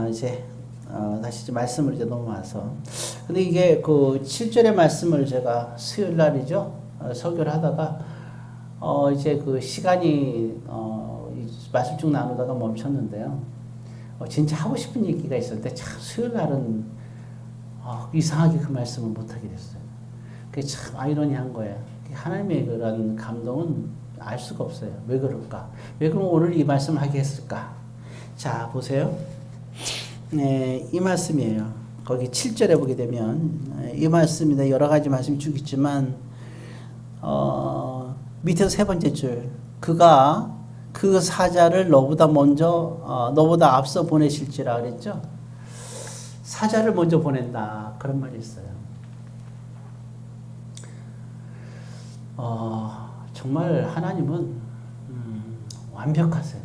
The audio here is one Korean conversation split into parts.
이제 다시 이제 말씀을 이제 넘어와서 근데 이게 그 7절의 말씀을 제가 수요일 날이죠 설교를 하다가 이제 그 시간이 이 말씀 쭉 나누다가 멈췄는데요. 진짜 하고 싶은 얘기가 있었는데 참 수요일 날은 이상하게 그 말씀을 못 하게 됐어요. 그게 참 아이러니한 거예요. 하나님의 그런 감동은 알 수가 없어요. 왜 그럴까? 왜 그럼 오늘 이 말씀을 하게 했을까? 자, 보세요. 네, 이 말씀이에요. 거기 7절에 보게 되면 이 말씀인데 여러 가지 말씀이 쭉 있지만 밑에서 세 번째 줄 그가 그 사자를 너보다 너보다 앞서 보내실지라 그랬죠. 사자를 먼저 보낸다 그런 말이 있어요. 정말 하나님은 완벽하세요.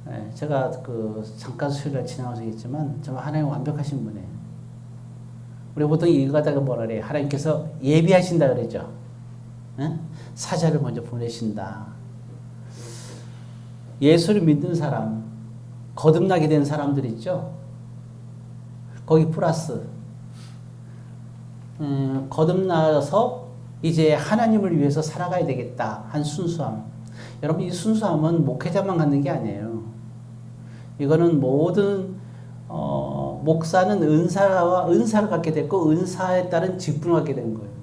네, 제가 그 잠깐 수요일날 지나가서 얘기했지만 정말 하나님 완벽하신 분이에요. 우리 보통 이거 갖다가 뭐라 그래요? 하나님께서 예비하신다 그러죠. 네? 사자를 먼저 보내신다. 예수를 믿는 사람, 거듭나게 된 사람들 있죠? 거기 플러스 거듭나서 이제 하나님을 위해서 살아가야 되겠다 한 순수함. 여러분 이 순수함은 목회자만 갖는 게 아니에요. 이거는 모든 목사는 은사를 갖게 됐고 은사에 따른 직분을 갖게 된 거예요.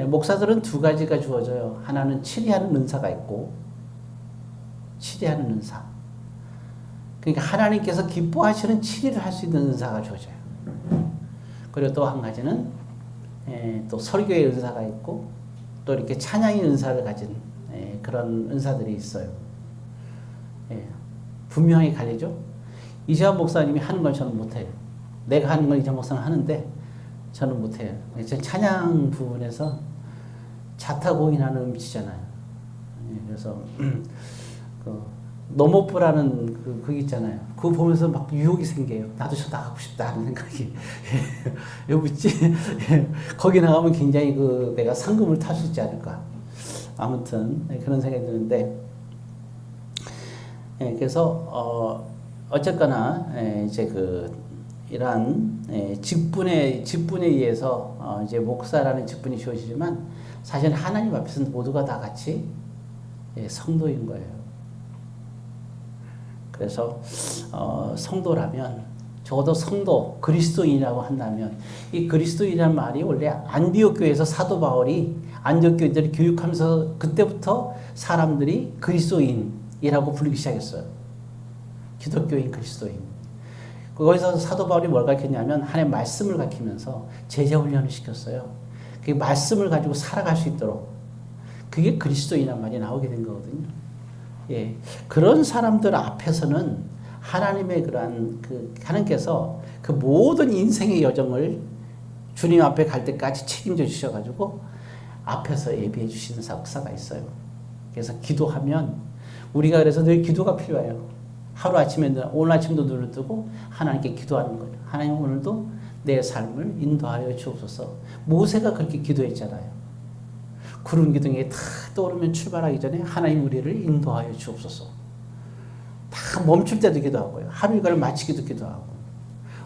목사들은 두 가지가 주어져요. 하나는 치리하는 은사가 있고 치리하는 은사. 그러니까 하나님께서 기뻐하시는 치리를 할 수 있는 은사가 주어져요. 그리고 또 한 가지는 또 설교의 은사가 있고 또 이렇게 찬양의 은사를 가진 그런 은사들이 있어요. 분명히 갈리죠. 이재환 목사님이 하는 걸 저는 못해요. 내가 하는 걸 이재환 목사는 하는데 저는 못해요. 찬양 부분에서 자타공인하는 음치잖아요. 그래서 노모프라는 그 있잖아요. 그거 보면서 막 유혹이 생겨요. 나도 저 나가고 싶다 하는 생각이. 왜 웃지? 거기 나가면 굉장히 내가 상금을 탈 수 있지 않을까. 아무튼 그런 생각이 드는데 그래서 어쨌거나 이제 이러한 직분에 의해서 이제 목사라는 직분이 주어지지만 사실 하나님 앞에서는 모두가 다 같이 성도인 거예요. 그래서 성도라면 적어도 성도 그리스도인이라고 한다면 이 그리스도인이라는 말이 원래 안디옥 교회에서 사도 바울이 안디옥 교회들을 교육하면서 그때부터 사람들이 그리스도인이라고 부르기 시작했어요. 기독교인 그리스도인. 거기서 사도 바울이 뭘 가르쳤냐면 하나님의 말씀을 가르치면서 제자 훈련을 시켰어요. 그 말씀을 가지고 살아갈 수 있도록 그게 그리스도인이라는 말이 나오게 된 거거든요. 그런 사람들 앞에서는 하나님의 그러한 하나님께서 그 모든 인생의 여정을 주님 앞에 갈 때까지 책임져 주셔가지고 앞에서 예비해 주시는 역사가 있어요. 그래서 기도하면 우리가 그래서 늘 기도가 필요해요. 하루 아침에 오늘 아침도 눈을 뜨고 하나님께 기도하는 거예요. 하나님 오늘도 내 삶을 인도하여 주옵소서. 모세가 그렇게 기도했잖아요. 구름 기둥에 탁 떠오르면 출발하기 전에 하나님 우리를 인도하여 주옵소서. 다 멈출 때도 기도하고요. 하루 일과를 마치기도 기도하고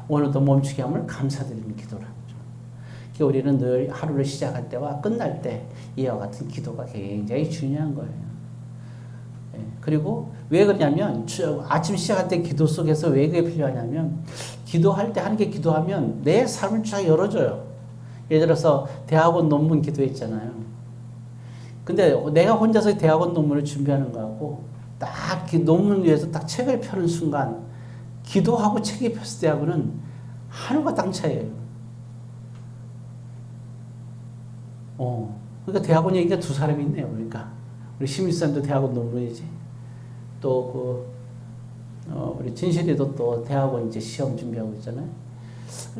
오늘도 멈추게 함을 감사드리는 기도를 하죠. 그러니까 우리는 늘 하루를 시작할 때와 끝날 때 이와 같은 기도가 굉장히 중요한 거예요. 그리고 왜 그러냐면 아침 시작할 때 기도 속에서 왜 그게 필요하냐면 기도할 때 하나님께 기도하면 내 삶을 쫙 열어줘요. 예를 들어서 대학원 논문 기도했잖아요. 근데 내가 혼자서 대학원 논문을 준비하는 거하고 딱 논문 위에서 딱 책을 펴는 순간 기도하고 책이 폈을 때하고는 하늘과 땅 차이예요. 그러니까 대학원 얘기가 두 사람이 있네요. 그러니까 우리 심일산도 대학원 논문이지. 또 우리 진실이도 또 대학원 이제 시험 준비하고 있잖아요.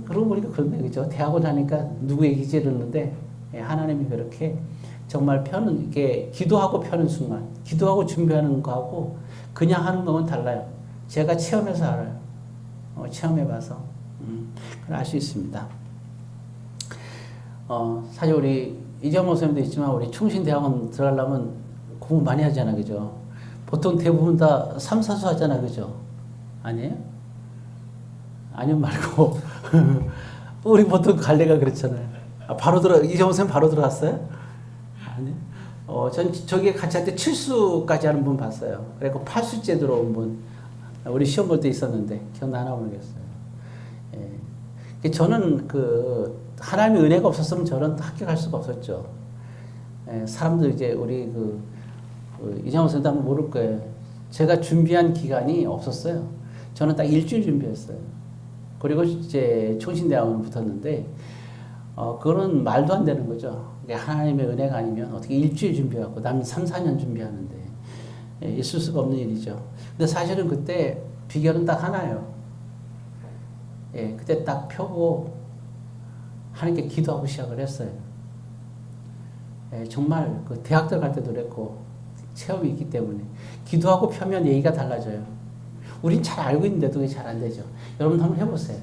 그러고 보니까 그런 얘기죠. 대학원 하니까 누구 얘기지 이러는데 하나님이 그렇게 정말 이게 기도하고 펴는 순간, 기도하고 준비하는 거하고 그냥 하는 거는 달라요. 제가 체험해서 알아요. 체험해봐서 그걸 알 수 있습니다. 사실 우리 이재원 목사님도 있지만 우리 충신대학원 들어가려면 공부 많이 하잖아요, 그죠? 보통 대부분 다 삼사수 하잖아, 그죠? 아니에요? 아니요 말고 우리 보통 갈래가 그렇잖아요. 이정호 선생님 바로 들어갔어요? 아니. 전 저기 같이 할 때 7수까지 하는 분 봤어요. 그리고 8수째 들어온 분 우리 시험 볼 때 있었는데 기억나나 모르겠어요. 예. 저는 하나님의 은혜가 없었으면 저는 합격할 수가 없었죠. 예. 사람들 이제 우리 이정호 선생님 한번 모를 거예요. 제가 준비한 기간이 없었어요. 저는 딱 일주일 준비했어요. 그리고 이제 총신대학원을 붙었는데, 그거는 말도 안 되는 거죠. 하나님의 은혜가 아니면 어떻게 일주일 준비하고, 남이 3, 4년 준비하는데, 예, 있을 수가 없는 일이죠. 근데 사실은 그때 비결은 딱 하나예요. 예, 그때 딱 펴고, 하나님께 기도하고 시작을 했어요. 예, 정말 대학 들어갈 때도 그랬고, 체험이 있기 때문에. 기도하고 펴면 얘기가 달라져요. 우린 잘 알고 있는데도 그게 잘 안 되죠. 여러분 한번 해보세요.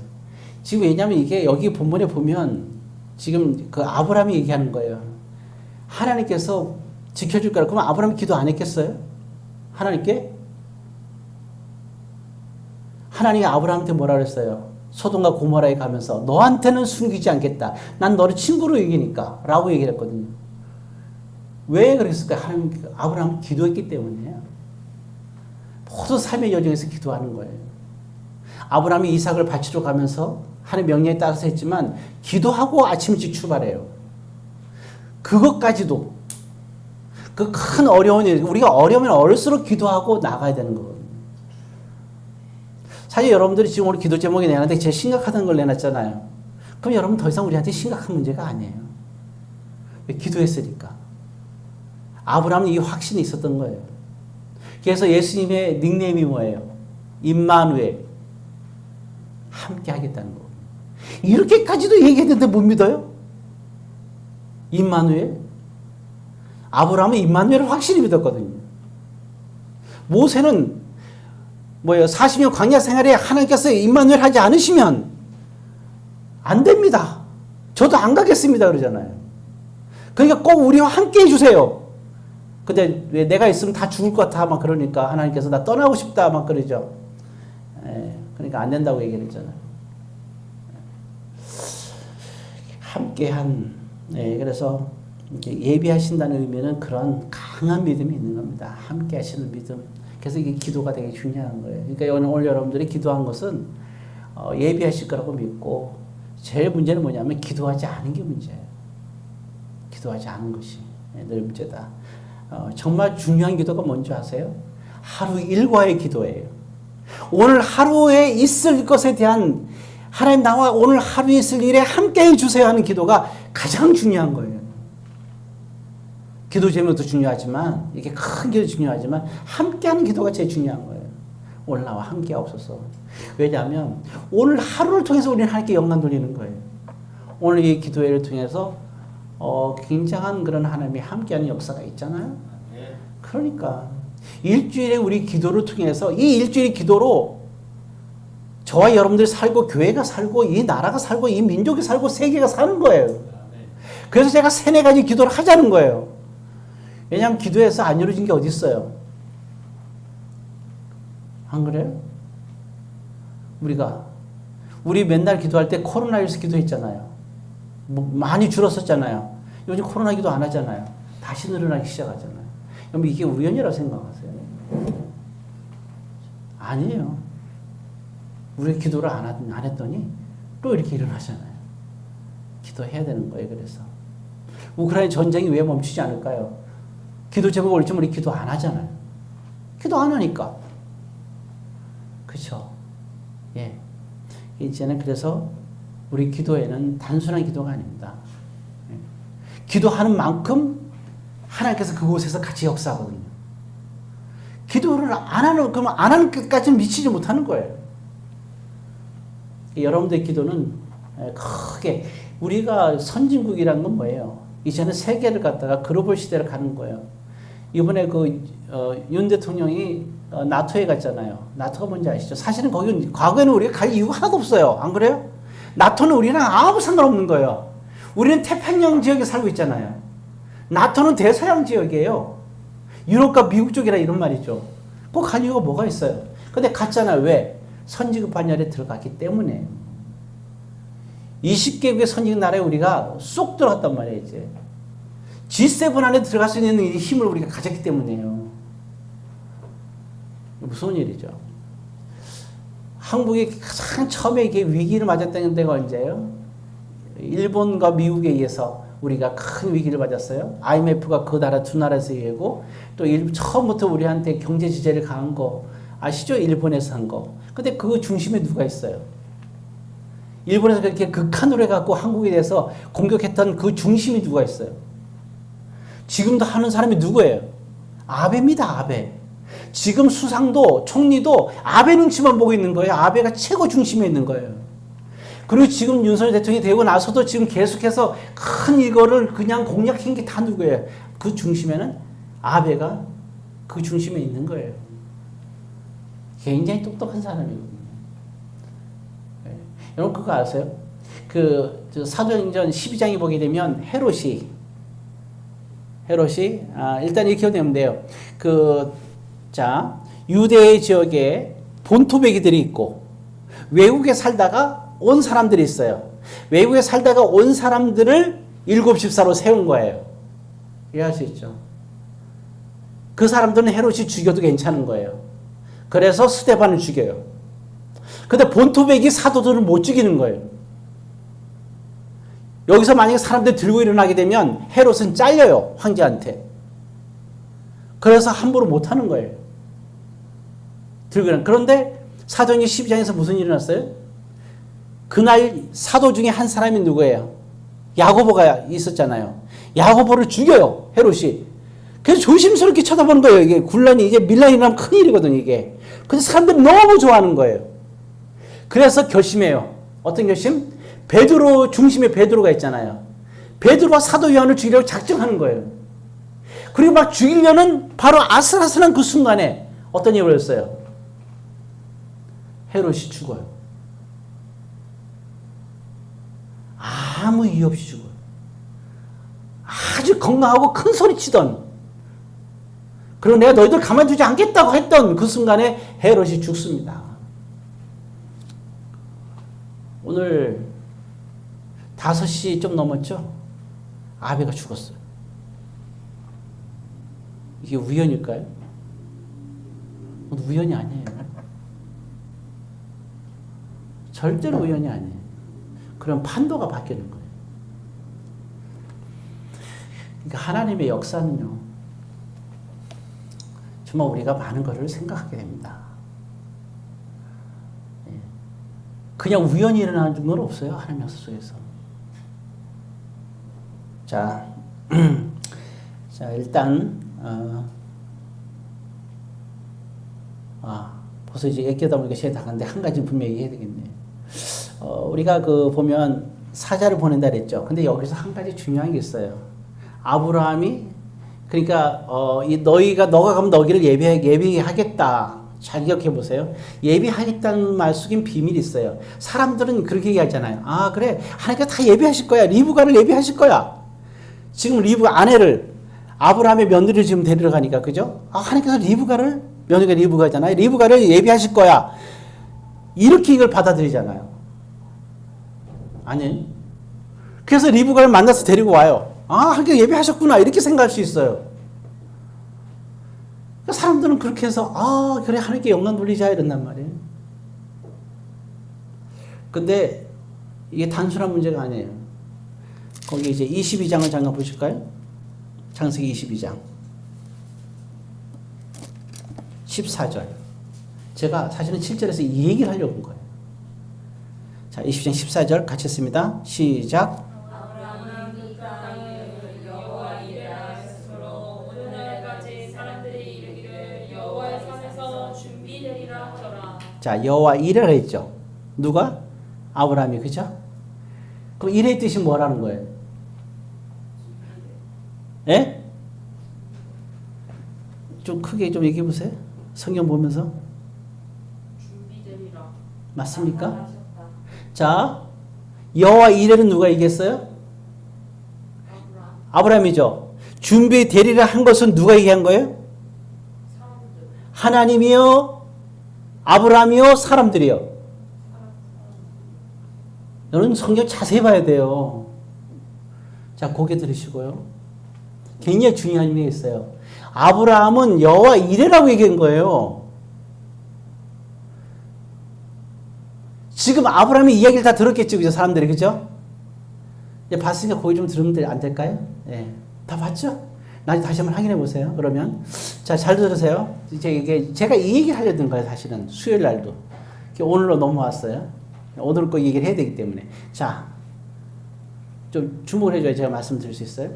지금 왜냐하면 이게 여기 본문에 보면 지금 아브라함이 얘기하는 거예요. 하나님께서 지켜줄 거라. 그럼 아브라함이 기도 안 했겠어요? 하나님께? 하나님이 아브라함한테 뭐라 그랬어요? 소돔과 고모라에 가면서 너한테는 숨기지 않겠다. 난 너를 친구로 여기니까 라고 얘기를 했거든요. 왜 그랬을까요? 아브라함은 기도했기 때문이에요. 모든 삶의 여정에서 기도하는 거예요. 아브라함이 이삭을 바치러 가면서 하나님의 명령에 따라서 했지만 기도하고 아침 일찍 출발해요. 그것까지도 그 큰 어려운 일, 우리가 어려우면 어릴수록 기도하고 나가야 되는 거거든요. 사실 여러분들이 지금 오늘 기도 제목이 내놨는데 제일 심각하다는 걸 내놨잖아요. 그럼 여러분 더 이상 우리한테 심각한 문제가 아니에요. 왜? 기도했으니까. 아브라함은 이 확신이 있었던 거예요. 그래서 예수님의 닉네임이 뭐예요? 임마누엘. 함께 하겠다는 거. 이렇게까지도 얘기했는데 못 믿어요? 임마누엘? 아브라함은 임마누엘을 확실히 믿었거든요. 모세는 40년 광야 생활에 하나님께서 임마누엘 하지 않으시면 안 됩니다. 저도 안 가겠습니다. 그러잖아요. 그러니까 꼭 우리와 함께 해주세요. 근데 왜 내가 있으면 다 죽을 것 같아 막 그러니까 하나님께서 나 떠나고 싶다 막 그러죠. 그러니까 안 된다고 얘기를 했잖아요. 함께한 그래서 예비하신다는 의미는 그런 강한 믿음이 있는 겁니다. 함께하시는 믿음. 그래서 이게 기도가 되게 중요한 거예요. 그러니까 오늘 여러분들이 기도한 것은 예비하실 거라고 믿고 제일 문제는 뭐냐면 기도하지 않은 게 문제예요. 기도하지 않은 것이 늘 문제다. 정말 중요한 기도가 뭔지 아세요? 하루 일과의 기도예요. 오늘 하루에 있을 것에 대한 하나님 나와 오늘 하루에 있을 일에 함께 해주세요 하는 기도가 가장 중요한 거예요. 기도 제목도 중요하지만 이게 큰 기도 중요하지만 함께하는 기도가 제일 중요한 거예요. 오늘 나와 함께 하옵소서. 왜냐하면 오늘 하루를 통해서 우리는 하나님께 영광 돌리는 거예요. 오늘 이 기도회를 통해서 굉장한 그런 하나님이 함께하는 역사가 있잖아요. 그러니까 일주일에 우리 기도를 통해서 이 일주일의 기도로 저와 여러분들이 살고 교회가 살고 이 나라가 살고 이 민족이 살고 세계가 사는 거예요. 그래서 제가 3-4가지 기도를 하자는 거예요. 왜냐하면 기도해서 안 이루어진 게 어디 있어요? 안 그래요? 우리 맨날 기도할 때 코로나19 기도했잖아요. 많이 줄었었잖아요. 요즘 코로나 기도 안 하잖아요. 다시 늘어나기 시작하잖아요. 그럼 이게 우연이라고 생각하세요? 아니에요. 우리 기도를 안 했더니 또 이렇게 일어나잖아요. 기도해야 되는 거예요. 그래서 우크라이나 전쟁이 왜 멈추지 않을까요? 기도 제목 올 때 우리 기도 안 하잖아요. 기도 안 하니까. 그렇죠? 예. 이제는 그래서 우리 기도에는 단순한 기도가 아닙니다. 기도하는 만큼 하나님께서 그곳에서 같이 역사하거든요. 기도를 그러면 안 하는 끝까지는 미치지 못하는 거예요. 여러분들의 기도는 크게, 우리가 선진국이라는 건 뭐예요? 이제는 세계를 갖다가 글로벌 시대를 가는 거예요. 이번에 윤 대통령이 나토에 갔잖아요. 나토가 뭔지 아시죠? 사실은 거기 과거에는 우리가 갈 이유가 하나도 없어요. 안 그래요? 나토는 우리랑 아무 상관없는 거예요. 우리는 태평양 지역에 살고 있잖아요. 나토는 대서양 지역이에요. 유럽과 미국 쪽이라 이런 말이죠. 꼭 갈 이유가 뭐가 있어요? 근데 갔잖아요. 왜? 선지급 반열에 들어갔기 때문에. 20개국의 선지급 나라에 우리가 쏙 들어갔단 말이에요, 이제. G7 안에 들어갈 수 있는 힘을 우리가 가졌기 때문이에요. 무서운 일이죠. 한국이 가장 처음에 이게 위기를 맞았던 데가 언제예요? 일본과 미국에 의해서 우리가 큰 위기를 맞았어요. IMF가 그 나라 두 나라에서 이기고 또 처음부터 우리한테 경제 지지를 강한 거 아시죠? 일본에서 한 거. 근데 그 중심에 누가 있어요? 일본에서 그렇게 극한으로 해갖고 한국에 대해서 공격했던 그 중심이 누가 있어요? 지금도 하는 사람이 누구예요? 아베입니다. 아베. 지금 수상도 총리도 아베 눈치만 보고 있는 거예요. 아베가 최고 중심에 있는 거예요. 그리고 지금 윤석열 대통령이 되고 나서도 지금 계속해서 큰 이거를 그냥 공략한 게 다 누구예요? 그 중심에는 아베가 그 중심에 있는 거예요. 굉장히 똑똑한 사람이거든요. 네. 여러분 그거 아세요? 사도행전 12장에 보게 되면 헤롯이 일단 이렇게 되면 돼요. 유대 지역에 본토배기들이 있고 외국에 살다가 온 사람들이 있어요. 외국에 살다가 온 사람들을 일곱 집사로 세운 거예요. 이해할 수 있죠? 그 사람들은 헤롯이 죽여도 괜찮은 거예요. 그래서 스데반을 죽여요. 근데 본토배기 사도들을 못 죽이는 거예요. 여기서 만약에 사람들이 들고 일어나게 되면 헤롯은 잘려요. 황제한테. 그래서 함부로 못 하는 거예요. 들고 일어나. 그런데 사도행전 12장에서 무슨 일이 일어났어요? 그날 사도 중에 한 사람이 누구예요? 야고보가 있었잖아요. 야고보를 죽여요. 헤롯이. 그래서 조심스럽게 쳐다보는 거예요. 이게 군란이 이제 밀란이 일어나면 큰일이거든요. 이게. 근데 사람들이 너무 좋아하는 거예요. 그래서 결심해요. 어떤 결심? 베드로 중심에 베드로가 있잖아요. 베드로와 사도 요한을 죽이려고 작정하는 거예요. 그리고 막 죽이려는 바로 아슬아슬한 그 순간에 어떤 일이 벌어졌어요? 헤롯이 죽어요. 아무 이유 없이 죽어요. 아주 건강하고 큰 소리 치던, 그리고 내가 너희들 가만두지 않겠다고 했던 그 순간에 헤롯이 죽습니다. 오늘 5시 좀 넘었죠? 아베가 죽었어요. 이게 우연일까요? 우연이 아니에요. 절대로 우연이 아니에요. 그럼 판도가 바뀌는 거예요. 그러니까 하나님의 역사는요, 정말 우리가 많은 것을 생각하게 됩니다. 그냥 우연히 일어나는 건 없어요. 하나님의 역사 속에서. 자, 일단 벌써 이제 얘기하다 보니까 시간이 다 갔는데 한 가지 분명히 해야 되겠네요. 우리가 보면 사자를 보낸다 그랬죠. 근데 여기서 한 가지 중요한 게 있어요. 아브라함이, 그러니까 너가 가면 너기를 예비하겠다. 잘 기억해 보세요. 예비하겠다는 말 속엔 비밀이 있어요. 사람들은 그렇게 얘기하잖아요. 아, 그래. 하나님께서 다 예비하실 거야. 리브가를 예비하실 거야. 지금 리브가 아내를, 아브라함의 며느리를 지금 데리러 가니까, 그죠? 하나님께서 며느리가 리브가잖아요. 리브가를 예비하실 거야. 이렇게 이걸 받아들이잖아요. 아니. 그래서 리브가를 만나서 데리고 와요. 하나님께서 예비하셨구나. 이렇게 생각할 수 있어요. 사람들은 그렇게 해서 그래 하나님께 영광 돌리자 이런단 말이에요. 근데 이게 단순한 문제가 아니에요. 거기 이제 22장을 잠깐 보실까요? 창세기 22장 14절. 제가 사실은 7절에서 이 얘기를 하려고 한 거예요. 자, 22장 14절 같이 했습니다. 시작. 자, 여호와 이레라 했죠. 누가? 아브라함이, 그죠? 그럼 이레의 뜻이 뭐라는 거예요? 예? 좀 크게 좀 얘기해 보세요. 성경 보면서. 준비되리라. 맞습니까? 자, 여호와 이레는 누가 얘기했어요? 아브라함이죠. 준비되리라 한 것은 누가 얘기한 거예요? 하나님이요? 아브라함이요? 사람들이요? 여러분 성경 자세히 봐야 돼요. 자, 고개 들으시고요. 굉장히 중요한 의미가 있어요. 아브라함은 여호와 이레라고 얘기한 거예요. 지금 아브라함의 이야기를 다 들었겠죠, 그죠? 사람들이, 그죠? 이제 봤으니까 고개 좀 들으면 안 될까요? 예. 다 봤죠? 나중에 다시 한번 확인해 보세요. 그러면. 자, 잘 들으세요. 이제 이게 제가 이 얘기를 하려던 거예요, 사실은. 수요일 날도. 오늘로 넘어왔어요. 오늘 거 얘기를 해야 되기 때문에. 자, 좀 주목을 해줘야 제가 말씀드릴 수 있어요.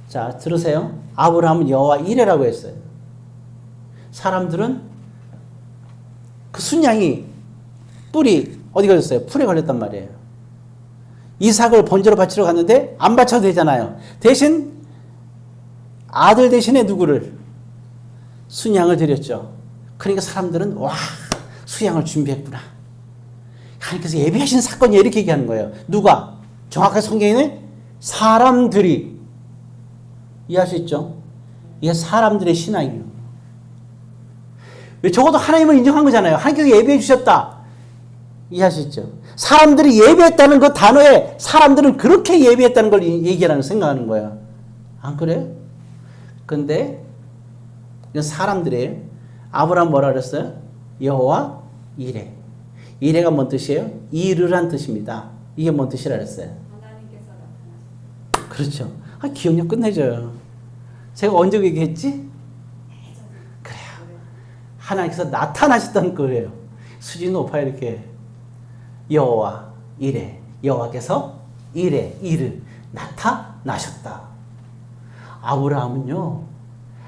자, 들으세요. 아브라함은 여호와 이레라고 했어요. 사람들은 그 순양이 뿔이 어디 걸렸어요? 풀에 걸렸단 말이에요. 이삭을 번제로 바치러 갔는데 안 바쳐도 되잖아요. 대신 아들 대신에 누구를? 순양을 드렸죠. 그러니까 사람들은 와, 수양을 준비했구나. 하나님께서 예비하신 사건이 이렇게 얘기하는 거예요. 누가? 정확하게 성경에는 사람들이. 이해할 수 있죠? 이게 사람들의 신앙이에요. 왜? 적어도 하나님을 인정한 거잖아요. 하나님께서 예비해 주셨다. 이해할 수 있죠? 사람들이 예비했다는 그 단어에 사람들은 그렇게 예비했다는 걸 얘기하는 생각하는 거야. 안 그래요? 근데 이건 사람들이에요. 아브라함 뭐라 그랬어요? 여호와 이레. 이레가 뭔 뜻이에요? 이르란 뜻입니다. 이게 뭔 뜻이라 그랬어요? 하나님께서 나타나셨다. 그렇죠. 아, 기억력 끝내줘요. 제가 언제 얘기했지? 그래요. 하나님께서 나타나셨다는 거예요. 수준 높아요, 이렇게. 여호와 이레. 여호와께서 이레, 이르. 나타나셨다. 아브라함은요,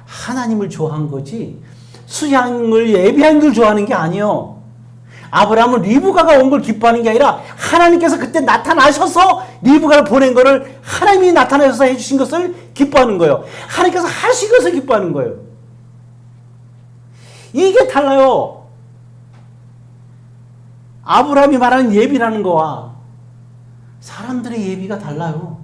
하나님을 좋아한 거지, 수양을 예비한 걸 좋아하는 게 아니에요. 아브라함은 리브가가 온 걸 기뻐하는 게 아니라 하나님께서 그때 나타나셔서 리브가를 보낸 거를 하나님이 나타나셔서 해주신 것을 기뻐하는 거예요. 하나님께서 하신 것을 기뻐하는 거예요. 이게 달라요. 아브라함이 말하는 예비라는 거와 사람들의 예비가 달라요.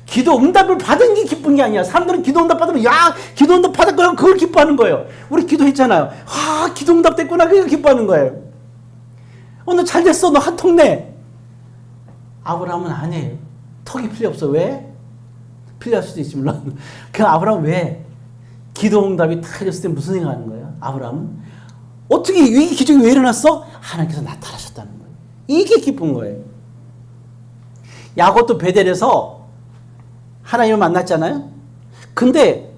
기도 응답을 받은 게 기쁜 게 아니야. 사람들은 기도 응답 받으면 야, 기도 응답 받았구나, 그걸 기뻐하는 거예요. 우리 기도했잖아요. 아, 기도 응답 됐구나, 그걸 기뻐하는 거예요. 너 잘 됐어, 너 한 통 내. 아브라함은 아니에요. 턱이 필요 없어. 왜? 필요할 수도 있지 물론. 그 아브라함은 왜? 기도 응답이 다 이랬을 때 무슨 생각하는 거예요? 아브라함은 어떻게 이 기적이 왜 일어났어? 하나님께서 나타나셨다는 거예요. 이게 기쁜 거예요. 야곱도 베델에서 하나님을 만났잖아요. 근데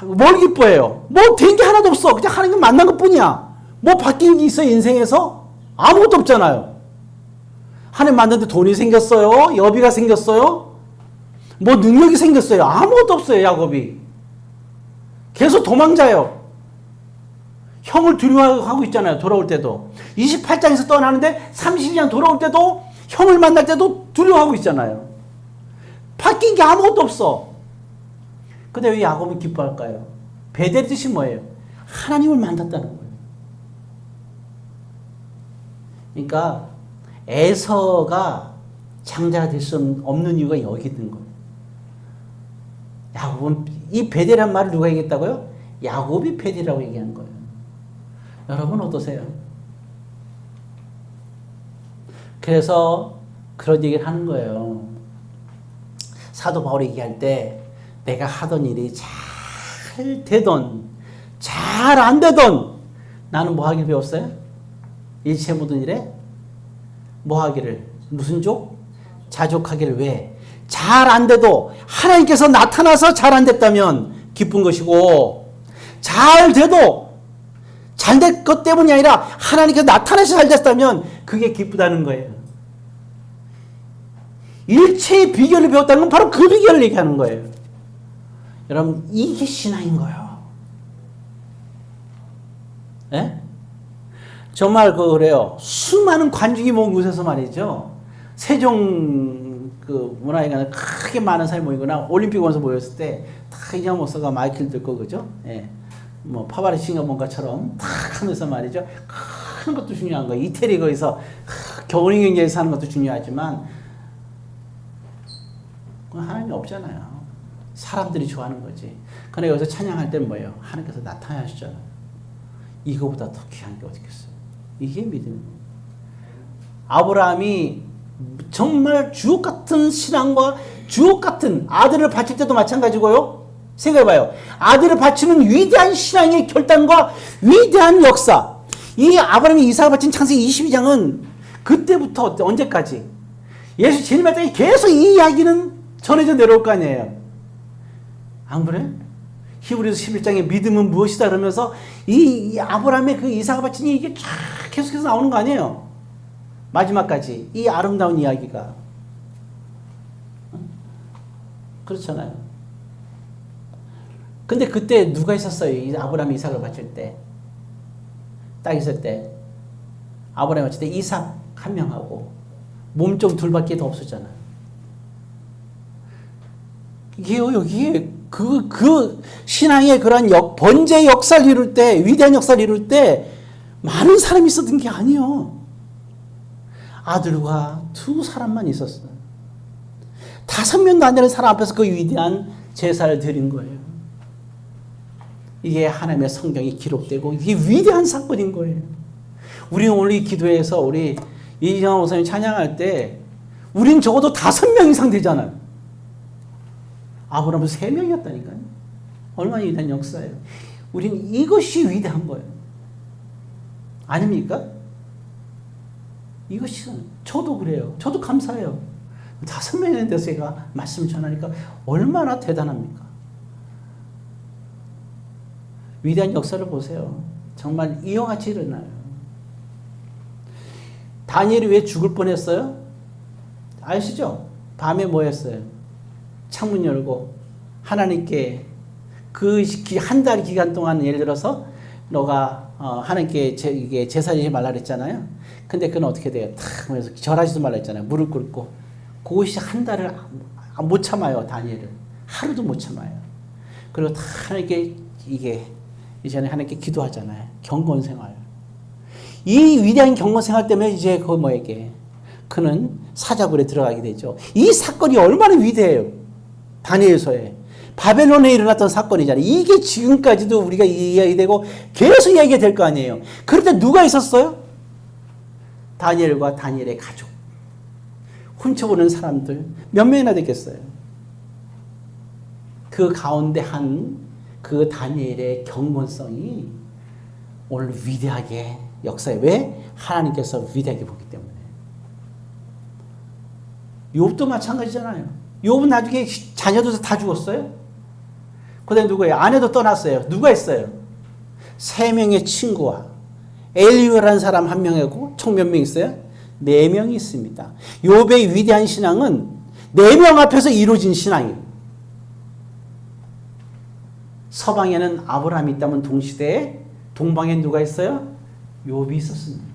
뭘 기뻐해요? 뭐 된 게 하나도 없어. 그냥 하나님을 만난 것뿐이야. 뭐 바뀐 게 있어요, 인생에서? 아무것도 없잖아요. 하나님 만났는데 돈이 생겼어요? 여비가 생겼어요? 뭐 능력이 생겼어요? 아무것도 없어요, 야곱이. 계속 도망자예요. 형을 두려워하고 있잖아요, 돌아올 때도. 28장에서 떠나는데 30장 돌아올 때도 형을 만날 때도 두려워하고 있잖아요. 바뀐 게 아무것도 없어. 근데 왜 야곱이 기뻐할까요? 베델의 뜻이 뭐예요? 하나님을 만났다는 거예요. 그러니까 에서가 장자가 될 수 없는 이유가 여기 있는 거예요. 야곱은 이 베델이라는 말을 누가 얘기했다고요? 야곱이 베델이라고 얘기한 거예요. 여러분 어떠세요? 그래서 그런 얘기를 하는 거예요. 사도 바울이 얘기할 때 내가 하던 일이 잘 되던 잘 안 되던 나는 뭐 하길 배웠어요? 일체 모든 일에 뭐 하기를? 무슨 족? 자족하기를. 왜? 잘 안 돼도 하나님께서 나타나서 잘 안 됐다면 기쁜 것이고, 잘 돼도 잘 될 것 때문이 아니라 하나님께서 나타나서 잘 됐다면 그게 기쁘다는 거예요. 일체의 비결을 배웠다는 건 바로 그 비결을 얘기하는 거예요. 여러분, 이게 신앙인 거예요. 예? 정말 그래요. 수많은 관중이 모인 곳에서 말이죠. 세종 그 문화회관에 크게 많은 사람이 모이거나 올림픽 원서 모였을 때 다 이장 목사가 마이크를 들고, 그죠? 예. 뭐 파바리신가 뭔가처럼 탁 하면서 말이죠. 큰 것도 중요한 거예요. 이태리 거기서 겨울인 경제에서 하는 것도 중요하지만 하나님이 없잖아요. 사람들이 좋아하는 거지. 그러나 여기서 찬양할 때는 뭐예요? 하나님께서 나타나시잖아요. 이거보다 더 귀한 게 어디 있겠어요? 이게 믿음입니다. 아브라함이 정말 주옥 같은 신앙과 주옥 같은 아들을 바칠 때도 마찬가지고요. 생각해봐요. 아들을 바치는 위대한 신앙의 결단과 위대한 역사. 이 아브라함이 이삭을 바친 창세기 22장은 그때부터 언제까지? 예수 재림할 때 계속 이 이야기는 전해져 내려올 거 아니에요. 안 그래? 히브리서 11장에 믿음은 무엇이다 그러면서 이 아브라함의 그 이삭을 바친 이게 쫙 계속해서 나오는 거 아니에요. 마지막까지 이 아름다운 이야기가. 그렇잖아요. 근데 그때 누가 있었어요? 이 아브라함이 이삭을 바칠 때. 딱 있을 때. 아브라함이 바칠 때 이삭 한 명하고 몸종 둘밖에 더 없었잖아요. 이게요, 여기에 그 신앙의 그런 번제의 역사를 이룰 때, 위대한 역사를 이룰 때 많은 사람이 있었던 게 아니에요. 아들과 두 사람만 있었어요. 5명도 안 되는 사람 앞에서 그 위대한 제사를 드린 거예요. 이게 하나님의 성경이 기록되고 이게 위대한 사건인 거예요. 우리는 오늘 이 기도에서 우리 이정환 목사님 찬양할 때 우린 적어도 5명 이상 되잖아요. 아브라함은 3명이었다니까요. 얼마나 위대한 역사예요. 우린 이것이 위대한 거예요. 아닙니까? 이것이 저도 그래요. 저도 감사해요. 5명이 돼서 제가 말씀 전하니까 얼마나 대단합니까? 위대한 역사를 보세요. 정말 이와 같이 일어나요. 다니엘이 왜 죽을 뻔했어요? 아시죠? 밤에 뭐 했어요? 창문 열고 하나님께 그 한 달 기간 동안 예를 들어서 너가 하나님께 이게 제사 지지 말라 그랬잖아요. 근데 그건 어떻게 돼요? 탁 하면서 절하지도 말라 했잖아요. 무릎 꿇고. 그것이 한 달을 못 참아요. 다니엘은. 하루도 못 참아요. 그리고 다 하나님께 이게 이전에 하나님께 기도하잖아요. 경건 생활. 이 위대한 경건 생활 때문에 이제 그 뭐에게 그는 사자굴에 들어가게 되죠. 이 사건이 얼마나 위대해요. 다니엘서에. 바벨론에 일어났던 사건이잖아요. 이게 지금까지도 우리가 이야기되고 계속 이야기가 될 거 아니에요. 그럴 때 누가 있었어요? 다니엘과 다니엘의 가족. 훔쳐보는 사람들 몇 명이나 됐겠어요? 그 가운데 한 그 다니엘의 경건성이 오늘 위대하게 역사에 왜? 하나님께서 위대하게 보기 때문에. 욥도 마찬가지잖아요. 욥은 나중에 자녀도 다 죽었어요. 그 다음에 누구예요? 아내도 떠났어요. 누가 있어요? 3명의 친구와 엘리후라는 사람 1명이고 총 몇 명 있어요? 4명이 있습니다. 욥의 위대한 신앙은 4명 앞에서 이루어진 신앙이에요. 서방에는 아브라함이 있다면 동시대에 동방에 누가 있어요? 욥이 있었습니다.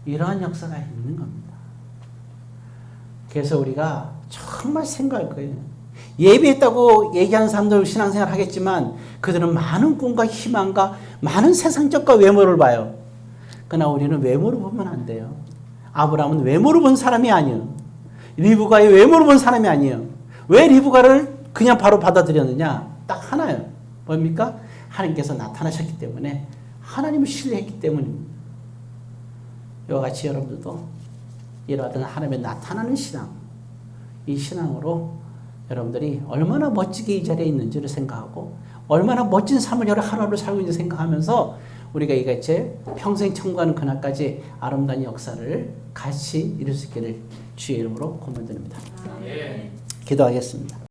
이러한 역사가 있는 겁니다. 그래서 우리가 정말 생각할 거예요. 예비했다고 얘기하는 사람들 신앙생활 하겠지만 그들은 많은 꿈과 희망과 많은 세상적과 외모를 봐요. 그러나 우리는 외모로 보면 안 돼요. 아브라함은 외모로 본 사람이 아니에요. 리브가의 외모로 본 사람이 아니에요. 왜 리브가를 그냥 바로 받아들였느냐? 딱 하나예요. 뭡니까? 하나님께서 나타나셨기 때문에, 하나님을 신뢰했기 때문입니다. 이와 같이 여러분들도 이러한 하나님의 나타나는 신앙, 이 신앙으로 여러분들이 얼마나 멋지게 이 자리에 있는지를 생각하고 얼마나 멋진 삶을 여러 하루하루 살고 있는지 생각하면서 우리가 이같이 평생 청구하는 그날까지 아름다운 역사를 같이 이룰 수 있기를 주의 이름으로 고문드립니다. 기도하겠습니다.